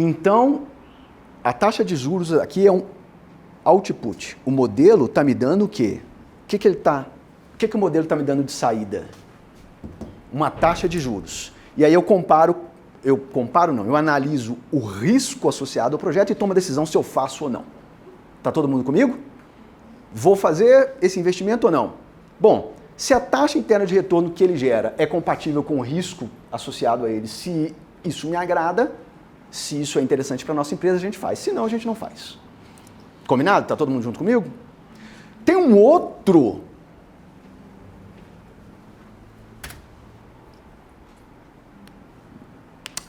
Então, a taxa de juros aqui é um output. O modelo está me dando o quê? O que o modelo está me dando de saída? Uma taxa de juros. E aí eu analiso o risco associado ao projeto e tomo a decisão se eu faço ou não. Está todo mundo comigo? Vou fazer esse investimento ou não? Bom, se a taxa interna de retorno que ele gera é compatível com o risco associado a ele, se isso me agrada, se isso é interessante para a nossa empresa, a gente faz. Se não, a gente não faz. Combinado? Está todo mundo junto comigo? Tem um outro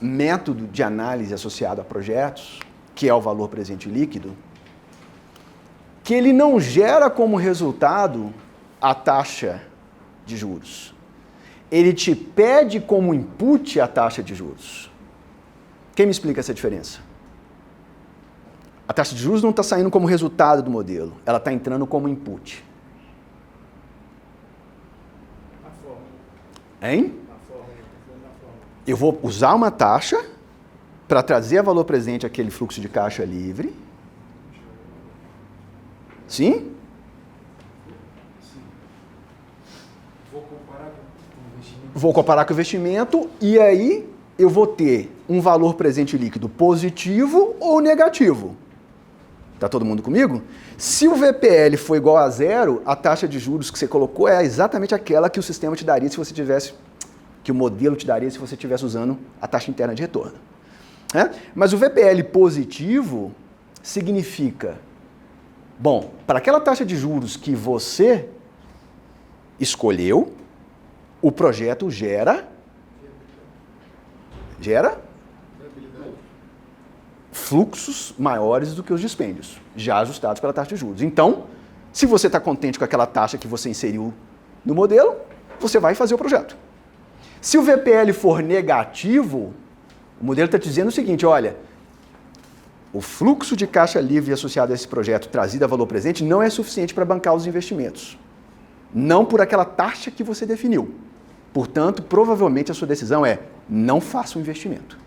método de análise associado a projetos, que é o valor presente líquido, que ele não gera como resultado a taxa de juros. Ele te pede como input a taxa de juros. Quem me explica essa diferença? A taxa de juros não está saindo como resultado do modelo, ela está entrando como input. A forma. Hein? A forma. Eu vou usar uma taxa para trazer a valor presente aquele fluxo de caixa livre. Sim? Vou comparar com o investimento e aí eu vou ter um valor presente líquido positivo ou negativo. Está todo mundo comigo? Se o VPL for igual a zero, a taxa de juros que você colocou é exatamente aquela que o sistema te daria se você tivesse, que o modelo te daria se você estivesse usando a taxa interna de retorno. Mas o VPL positivo significa, bom, para aquela taxa de juros que você escolheu, o projeto gera fluxos maiores do que os dispêndios, já ajustados pela taxa de juros. Então, se você está contente com aquela taxa que você inseriu no modelo, você vai fazer o projeto. Se o VPL for negativo, o modelo está dizendo o seguinte, olha, o fluxo de caixa livre associado a esse projeto trazido a valor presente não é suficiente para bancar os investimentos. Não por aquela taxa que você definiu. Portanto, provavelmente a sua decisão é não faça o investimento.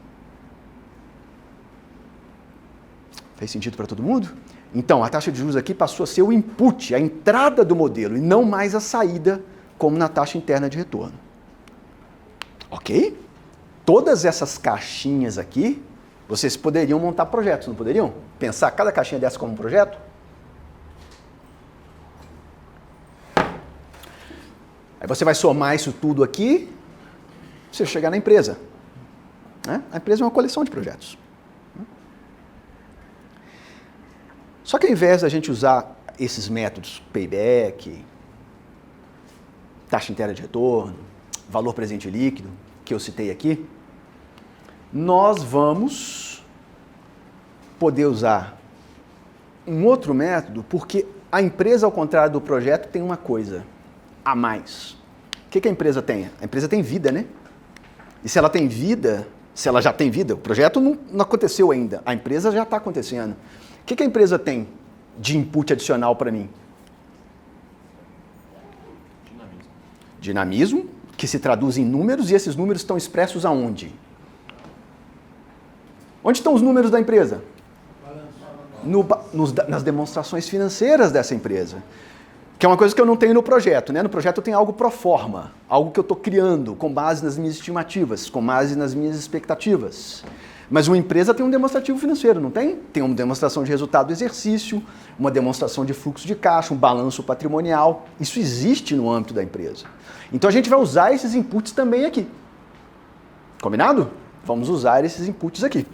Fez sentido para todo mundo? Então, a taxa de juros aqui passou a ser o input, a entrada do modelo, e não mais a saída, como na taxa interna de retorno. Ok? Todas essas caixinhas aqui, vocês poderiam montar projetos, não poderiam? Pensar cada caixinha dessa como um projeto? Aí você vai somar isso tudo aqui, você chegar na empresa. A empresa é uma coleção de projetos. Só que ao invés da gente usar esses métodos, payback, taxa interna de retorno, valor presente líquido, que eu citei aqui, nós vamos poder usar um outro método, porque a empresa, ao contrário do projeto, tem uma coisa a mais. O que a empresa tem? A empresa tem vida, né? E se ela tem vida, se ela já tem vida, o projeto não aconteceu ainda, a empresa já está acontecendo. O que a empresa tem de input adicional para mim? Dinamismo, que se traduz em números, e esses números estão expressos aonde? Onde estão os números da empresa? Nas demonstrações financeiras dessa empresa. Que é uma coisa que eu não tenho no projeto, né? No projeto eu tenho algo pro forma, algo que eu estou criando com base nas minhas estimativas, com base nas minhas expectativas. Mas uma empresa tem um demonstrativo financeiro, não tem? Tem uma demonstração de resultado do exercício, uma demonstração de fluxo de caixa, um balanço patrimonial. Isso existe no âmbito da empresa. Então a gente vai usar esses inputs também aqui. Combinado? Vamos usar esses inputs aqui.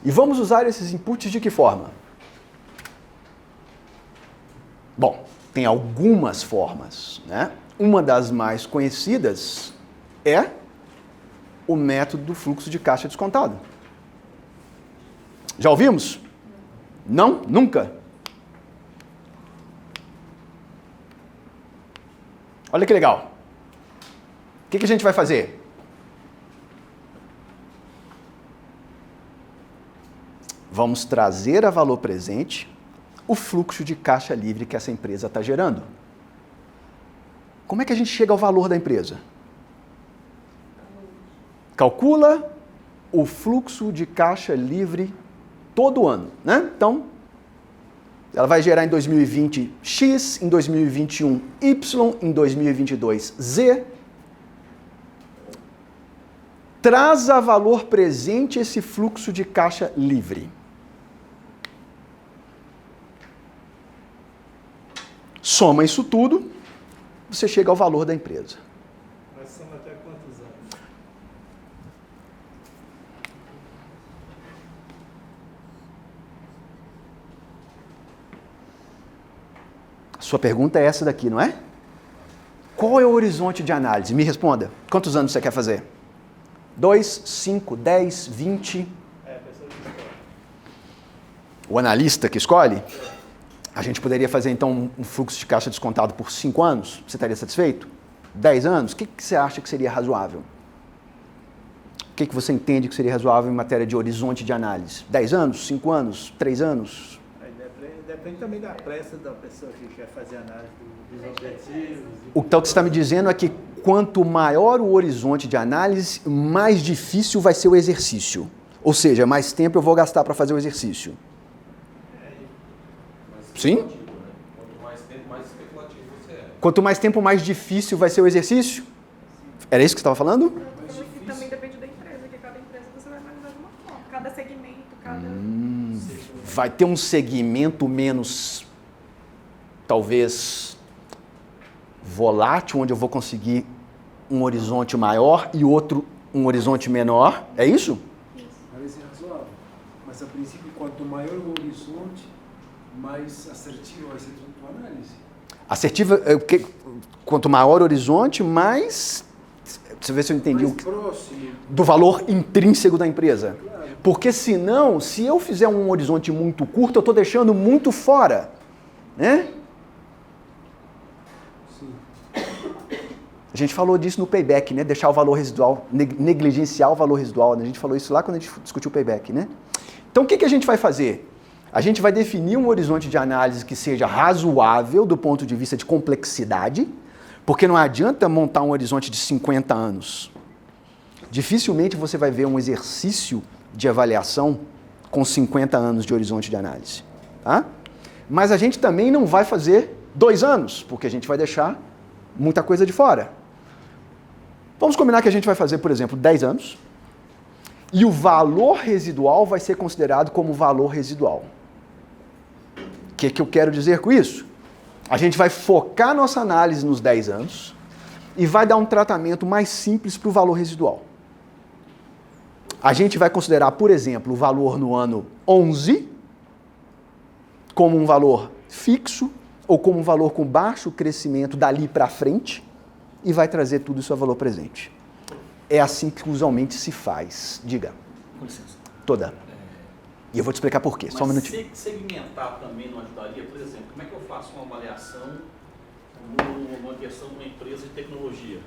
E vamos usar esses inputs de que forma? Bom, tem algumas formas, né? Uma das mais conhecidas é o método do fluxo de caixa descontado. Já ouvimos? Não? Nunca? Olha que legal. O que a gente vai fazer? Vamos trazer a valor presente o fluxo de caixa livre que essa empresa está gerando. Como é que a gente chega ao valor da empresa? Calcula o fluxo de caixa livre todo ano, né? Então, ela vai gerar em 2020 X, em 2021 Y, em 2022 Z. Traz a valor presente esse fluxo de caixa livre. Soma isso tudo, você chega ao valor da empresa. Mas soma até quantos anos? Sua pergunta é essa daqui, não é? Qual é o horizonte de análise? Me responda. Quantos anos você quer fazer? 2, 5, 10, 20? É, a pessoa que escolhe. O analista que escolhe? A gente poderia fazer, então, um fluxo de caixa descontado por 5 anos? Você estaria satisfeito? 10 anos? O que você acha que seria razoável? O que você entende que seria razoável em matéria de horizonte de análise? 10 anos? 5 anos? 3 anos? Aí depende também da pressa da pessoa que quer fazer análise dos objetivos. O que você está me dizendo é que quanto maior o horizonte de análise, mais difícil vai ser o exercício. Ou seja, mais tempo eu vou gastar para fazer o exercício. Sim? Quanto mais tempo, mais especulativo você é. Quanto mais tempo, mais difícil vai ser o exercício? Era isso que você estava falando? E também depende da empresa, que cada empresa você vai analisar de uma forma. Cada segmento, cada... Vai ter um segmento menos, talvez, volátil, onde eu vou conseguir um horizonte maior e outro um horizonte menor. É isso? Parece razoável. Mas, a princípio, quanto maior o horizonte, mais assertiva vai ser a tua análise. Assertiva, quanto maior o horizonte, mais... Deixa eu ver se eu entendi. Mais próximo. Do valor intrínseco da empresa. Claro. Porque senão, se eu fizer um horizonte muito curto, eu estou deixando muito fora. Né? Sim. A gente falou disso no payback, né? Deixar o valor residual, negligenciar o valor residual. Né? A gente falou isso lá quando a gente discutiu o payback, né? Então, o que a gente vai fazer? A gente vai definir um horizonte de análise que seja razoável do ponto de vista de complexidade, porque não adianta montar um horizonte de 50 anos. Dificilmente você vai ver um exercício de avaliação com 50 anos de horizonte de análise. Tá? Mas a gente também não vai fazer 2 anos, porque a gente vai deixar muita coisa de fora. Vamos combinar que a gente vai fazer, por exemplo, 10 anos, e o valor residual vai ser considerado como valor residual. O que eu quero dizer com isso? A gente vai focar nossa análise nos 10 anos e vai dar um tratamento mais simples para o valor residual. A gente vai considerar, por exemplo, o valor no ano 11 como um valor fixo ou como um valor com baixo crescimento dali para frente e vai trazer tudo isso a valor presente. É assim que usualmente se faz. Diga. Com licença. Toda. E eu vou te explicar por quê. Só um minutinho. Mas segmentar também não ajudaria? Por exemplo, como é que eu faço uma avaliação numa questão de uma empresa de tecnologia?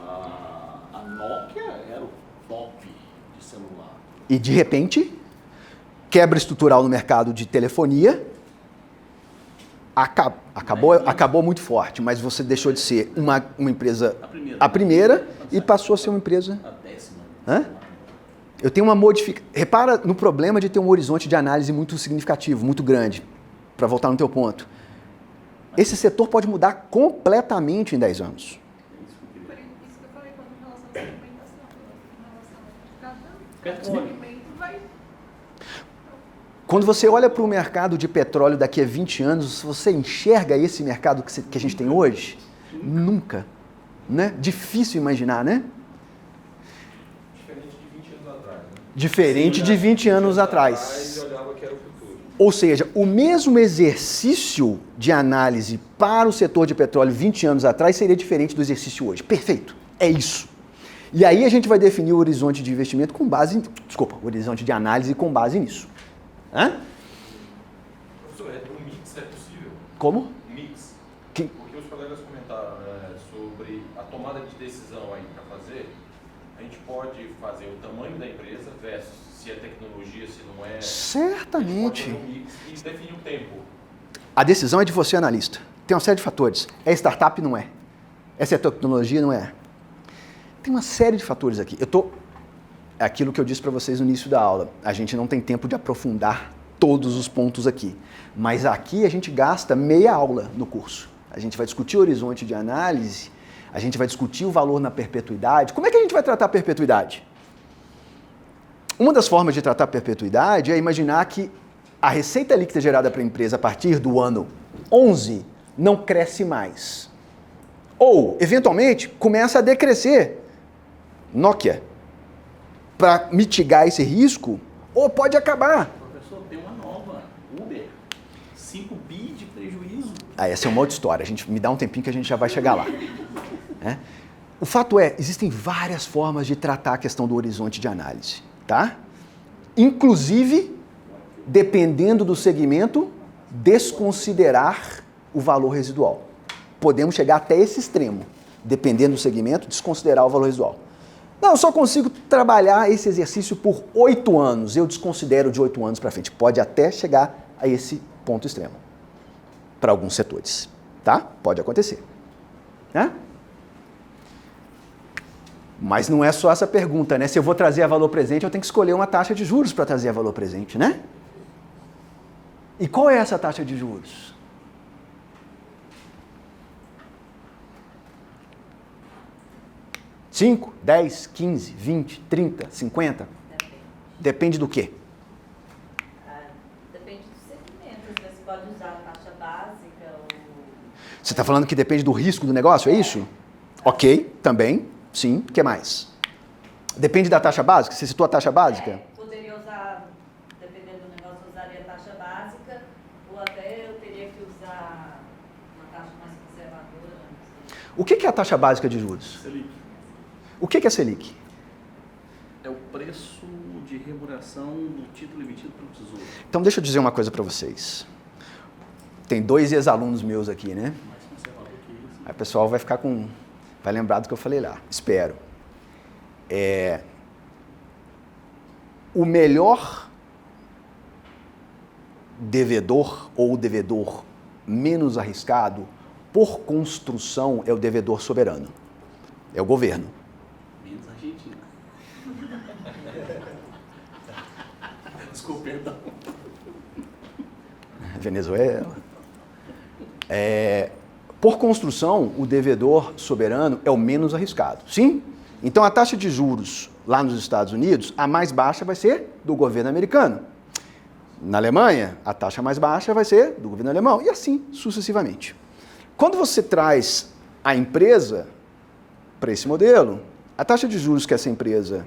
A Nokia era o top de celular. E de repente, quebra estrutural no mercado de telefonia, acabou muito forte, mas você deixou de ser uma empresa a primeira e passou a ser uma empresa... A 10ª. Hã? Eu tenho uma modificação... Repara no problema de ter um horizonte de análise muito significativo, muito grande, para voltar no teu ponto. Esse setor pode mudar completamente em 10 anos. Por isso que eu falei quando em relação à segmentação. Em relação a cada Petróleo. segmento vai... Quando você olha para o mercado de petróleo daqui a 20 anos, você enxerga esse mercado que a gente tem hoje? Nunca. Né? Difícil imaginar, né? Diferente de 20 anos atrás, né? Diferente de 20 anos atrás. Eu olhava que era o futuro. Ou seja, o mesmo exercício de análise para o setor de petróleo 20 anos atrás seria diferente do exercício hoje. Perfeito. É isso. E aí a gente vai definir o horizonte de investimento com base em... Desculpa, o horizonte de análise com base nisso. Hã? Professor, o mix é possível? Como? Mix. Que- Porque os colegas comentaram sobre a tomada de decisão aí para fazer. A gente pode fazer o tamanho da empresa versus se é tecnologia, se não é. Certamente. A gente pode fazer um mix e definir o tempo. A decisão é de você, analista. Tem uma série de fatores. É startup? Não é. Essa é tecnologia? Não é. Tem uma série de fatores aqui. é aquilo que eu disse para vocês no início da aula. A gente não tem tempo de aprofundar todos os pontos aqui. Mas aqui a gente gasta meia aula no curso. A gente vai discutir o horizonte de análise, a gente vai discutir o valor na perpetuidade. Como é que a gente vai tratar a perpetuidade? Uma das formas de tratar a perpetuidade é imaginar que a receita líquida gerada para a empresa a partir do ano 11 não cresce mais. Ou, eventualmente, começa a decrescer. Nokia. Para mitigar esse risco, ou pode acabar. Professor, tem uma nova, Uber, 5 bi de prejuízo. Essa é uma outra história. A gente me dá um tempinho que a gente já vai chegar lá. O fato é, existem várias formas de tratar a questão do horizonte de análise, tá? Inclusive, dependendo do segmento, desconsiderar o valor residual. Podemos chegar até esse extremo, dependendo do segmento, desconsiderar o valor residual. Não, eu só consigo trabalhar esse exercício por 8 anos, eu desconsidero de 8 anos para frente. Pode até chegar a esse ponto extremo, para alguns setores, tá? Pode acontecer, né? Mas não é só essa pergunta, né? Se eu vou trazer a valor presente, eu tenho que escolher uma taxa de juros para trazer a valor presente, né? E qual é essa taxa de juros? $5, 10, 15, 20, 30, 50? Depende do quê? Depende do segmento. Você pode usar a taxa básica ou... Você está falando que depende do risco do negócio, é isso? Ok, também, sim. O que mais? Depende da taxa básica? Você citou a taxa básica? Poderia usar, dependendo do negócio, eu usaria a taxa básica ou até eu teria que usar uma taxa mais conservadora. O que é a taxa básica de juros? Selic. O que é Selic? É o preço de remuneração do título emitido pelo Tesouro. Então deixa eu dizer uma coisa para vocês. Tem 2 ex-alunos meus aqui, né? Mais conservador que isso. Aí o pessoal vai ficar vai lembrar do que eu falei lá. Espero. O melhor devedor ou o devedor menos arriscado, por construção, é o devedor soberano. É o governo. Menos Argentina. Desculpa, perdão. Venezuela. Por construção, o devedor soberano é o menos arriscado. Sim? Então, a taxa de juros lá nos Estados Unidos, a mais baixa vai ser do governo americano. Na Alemanha, a taxa mais baixa vai ser do governo alemão. E assim, sucessivamente. Quando você traz a empresa para esse modelo, a taxa de juros que essa empresa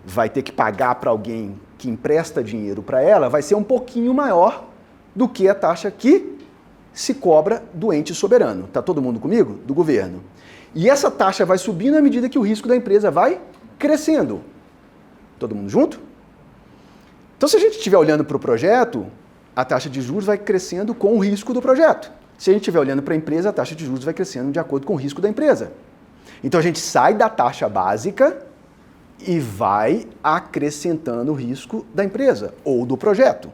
vai ter que pagar para alguém que empresta dinheiro para ela vai ser um pouquinho maior do que a taxa que se cobra do ente soberano. Está todo mundo comigo? Do governo. E essa taxa vai subindo à medida que o risco da empresa vai crescendo. Todo mundo junto? Então, se a gente estiver olhando para o projeto, a taxa de juros vai crescendo com o risco do projeto. Se a gente estiver olhando para a empresa, a taxa de juros vai crescendo de acordo com o risco da empresa. Então, a gente sai da taxa básica e vai acrescentando o risco da empresa ou do projeto.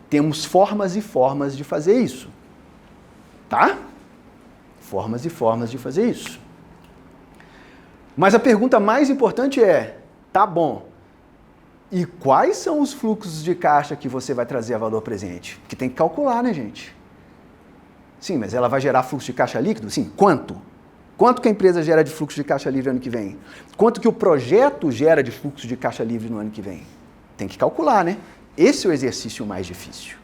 Temos formas e formas de fazer isso. Tá? Formas e formas de fazer isso. Mas a pergunta mais importante é, tá bom, e quais são os fluxos de caixa que você vai trazer a valor presente? Que tem que calcular, né, gente? Sim, mas ela vai gerar fluxo de caixa líquido? Sim, quanto? Quanto que a empresa gera de fluxo de caixa livre no ano que vem? Quanto que o projeto gera de fluxo de caixa livre no ano que vem? Tem que calcular, né? Esse é o exercício mais difícil.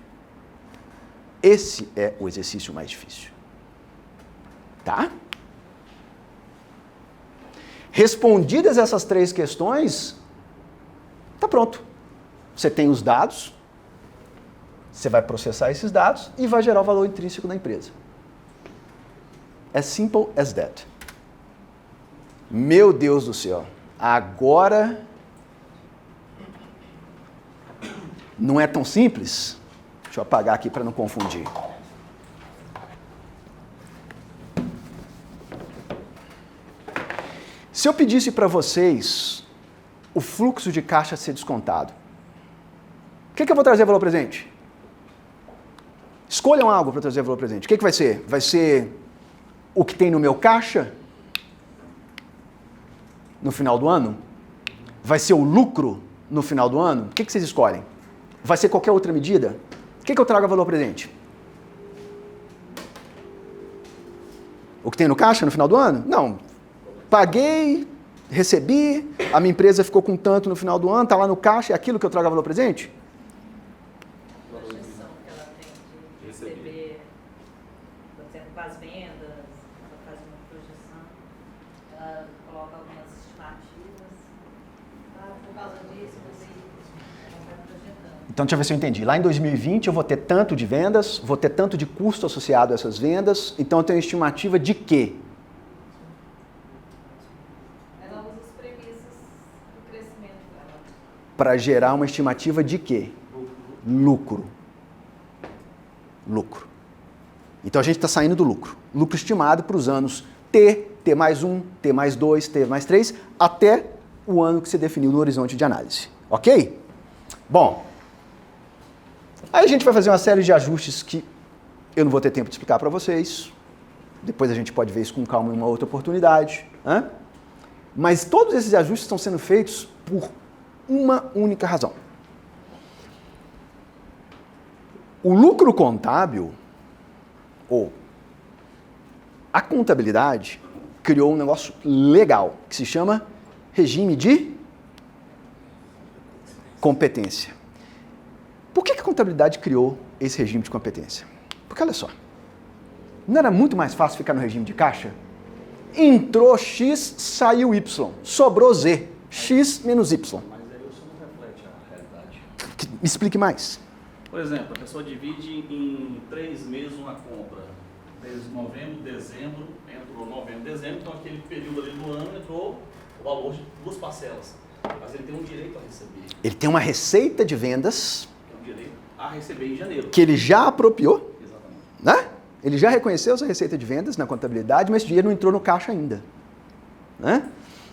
Esse é o exercício mais difícil. Tá? Respondidas essas 3 questões, tá pronto. Você tem os dados, você vai processar esses dados e vai gerar o valor intrínseco da empresa. As simple as that. Meu Deus do céu. Agora não é tão simples? Deixa eu apagar aqui para não confundir. Se eu pedisse para vocês o fluxo de caixa ser descontado, o que eu vou trazer valor presente? Escolham algo para trazer valor presente. O que vai ser? Vai ser o que tem no meu caixa no final do ano? Vai ser o lucro no final do ano? O que vocês escolhem? Vai ser qualquer outra medida? O que eu trago a valor presente? O que tem no caixa no final do ano? Não. Paguei, recebi, a minha empresa ficou com tanto no final do ano, está lá no caixa, é aquilo que eu trago a valor presente? Projeção que ela tem de receber, por exemplo, com as vendas, ela faz uma projeção, ela coloca algumas estimativas, por causa disso, você vai projetando. Então, deixa eu ver se eu entendi. Lá em 2020 eu vou ter tanto de vendas, vou ter tanto de custo associado a essas vendas, então eu tenho estimativa de quê? Ela usa as premissas do crescimento dela. Para gerar uma estimativa de quê? Lucro. Lucro. Então a gente está saindo do lucro. Lucro estimado para os anos T, T mais 1, T mais 2, T mais 3, até o ano que você definiu no horizonte de análise. Ok? Bom, aí a gente vai fazer uma série de ajustes que eu não vou ter tempo de explicar para vocês. Depois a gente pode ver isso com calma em uma outra oportunidade. Né? Mas todos esses ajustes estão sendo feitos por uma única razão. O lucro contábil, ou a contabilidade, criou um negócio legal, que se chama regime de competência. Por que a contabilidade criou esse regime de competência? Porque, olha só, não era muito mais fácil ficar no regime de caixa? Entrou X, saiu Y, sobrou Z, X menos Y. Mas aí isso não reflete a realidade. Me explique mais. Por exemplo, a pessoa divide em 3 meses uma compra. Desde novembro, dezembro, entrou novembro, dezembro, então aquele período ali do ano entrou o valor de 2 parcelas. Mas ele tem um direito a receber. Ele tem uma receita de vendas Tem um direito a receber em janeiro. que ele já apropriou, Exatamente. né? Ele já reconheceu essa receita de vendas na contabilidade, mas esse dinheiro não entrou no caixa ainda. Né?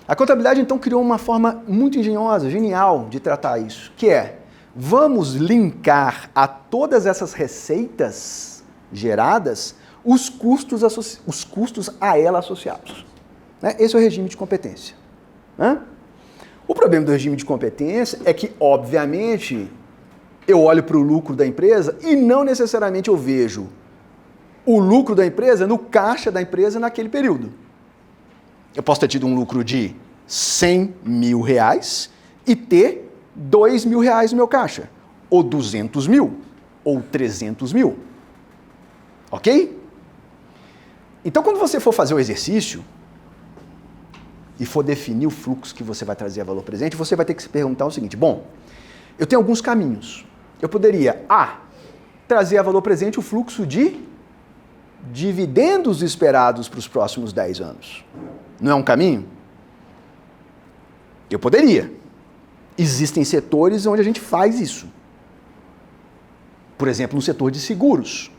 A contabilidade, então, criou uma forma muito engenhosa, genial de tratar isso, que é, vamos linkar a todas essas receitas geradas os custos a ela associados. Né? Esse é o regime de competência. Né? O problema do regime de competência é que, obviamente, eu olho para o lucro da empresa e não necessariamente eu vejo o lucro da empresa no caixa da empresa naquele período. Eu posso ter tido um lucro de 100 mil reais e ter 2 mil reais no meu caixa, ou 200 mil, ou 300 mil. Ok? Então, quando você for fazer o exercício e for definir o fluxo que você vai trazer a valor presente, você vai ter que se perguntar o seguinte, bom, eu tenho alguns caminhos. Eu poderia, trazer a valor presente o fluxo de dividendos esperados para os próximos 10 anos. Não é um caminho? Eu poderia. Existem setores onde a gente faz isso. Por exemplo, no setor de seguros.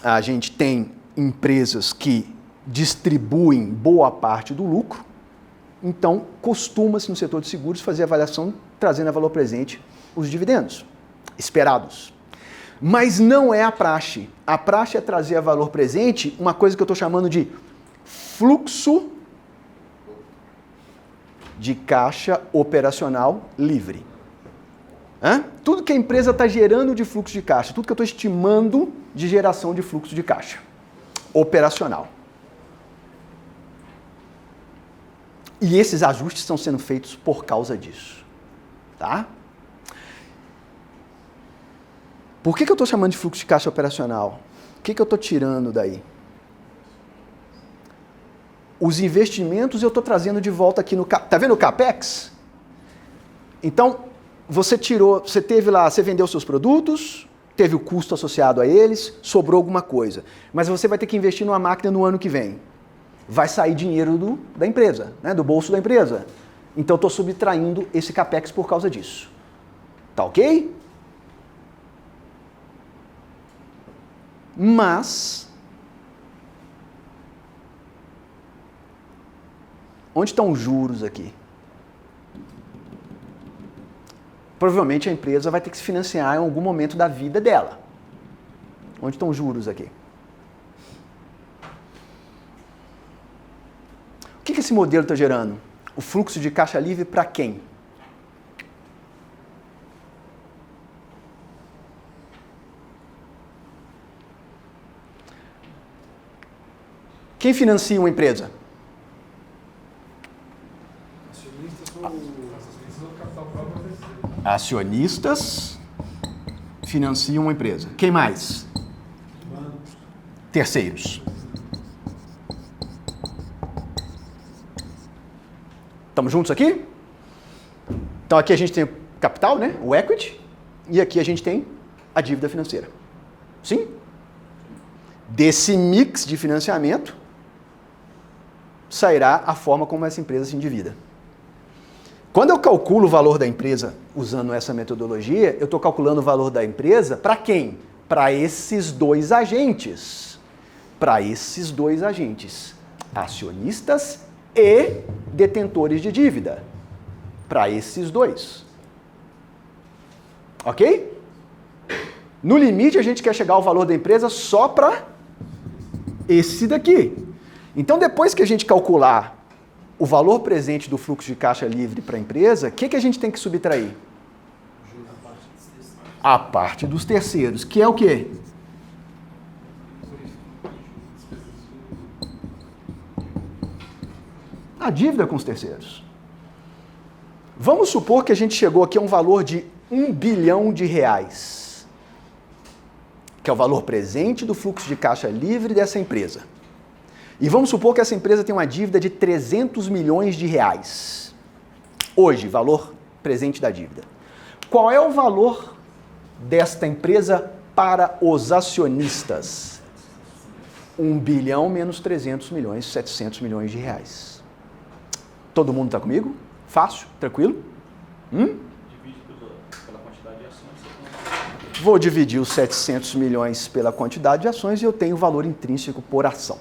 A gente tem empresas que distribuem boa parte do lucro, então costuma-se no setor de seguros fazer avaliação trazendo a valor presente os dividendos esperados. Mas não é a praxe. A praxe é trazer a valor presente uma coisa que eu estou chamando de fluxo de caixa operacional livre. Tudo que a empresa está gerando de fluxo de caixa, tudo que eu estou estimando de geração de fluxo de caixa operacional. E esses ajustes estão sendo feitos por causa disso. Tá? Por que eu estou chamando de fluxo de caixa operacional? O que eu estou tirando daí? Os investimentos eu estou trazendo de volta aqui no... Tá vendo o CAPEX? Então, você teve lá, você vendeu seus produtos, teve o custo associado a eles, sobrou alguma coisa. Mas você vai ter que investir numa máquina no ano que vem. Vai sair dinheiro da empresa, né, do bolso da empresa. Então, eu estou subtraindo esse CAPEX por causa disso. Tá ok? Mas, onde estão os juros aqui? Provavelmente a empresa vai ter que se financiar em algum momento da vida dela. Onde estão os juros aqui? esse modelo está gerando? O fluxo de caixa livre para quem? Quem financia uma empresa? Acionistas financiam uma empresa. Quem mais? Terceiros. Estamos juntos aqui? Então aqui a gente tem o capital, né? O equity, e aqui a gente tem a dívida financeira. Sim? Desse mix de financiamento sairá a forma como essa empresa se endivida. Quando eu calculo o valor da empresa usando essa metodologia, eu estou calculando o valor da empresa para quem? Para esses dois agentes. Para esses dois agentes. Acionistas e detentores de dívida. Para esses dois. Ok? No limite, a gente quer chegar ao valor da empresa só para esse daqui. Então, depois que a gente calcular o valor presente do fluxo de caixa livre para a empresa, o que a gente tem que subtrair? A parte dos terceiros, que é o quê? A dívida com os terceiros. Vamos supor que a gente chegou aqui a um valor de R$1 bilhão, que é o valor presente do fluxo de caixa livre dessa empresa. E vamos supor que essa empresa tem uma dívida de R$300 milhões. Hoje, valor presente da dívida. Qual é o valor desta empresa para os acionistas? 1 bilhão menos 300 milhões, 700 milhões de reais. Todo mundo está comigo? Fácil? Tranquilo? Divide pela quantidade de ações. Vou dividir os 700 milhões pela quantidade de ações e eu tenho o valor intrínseco por ação.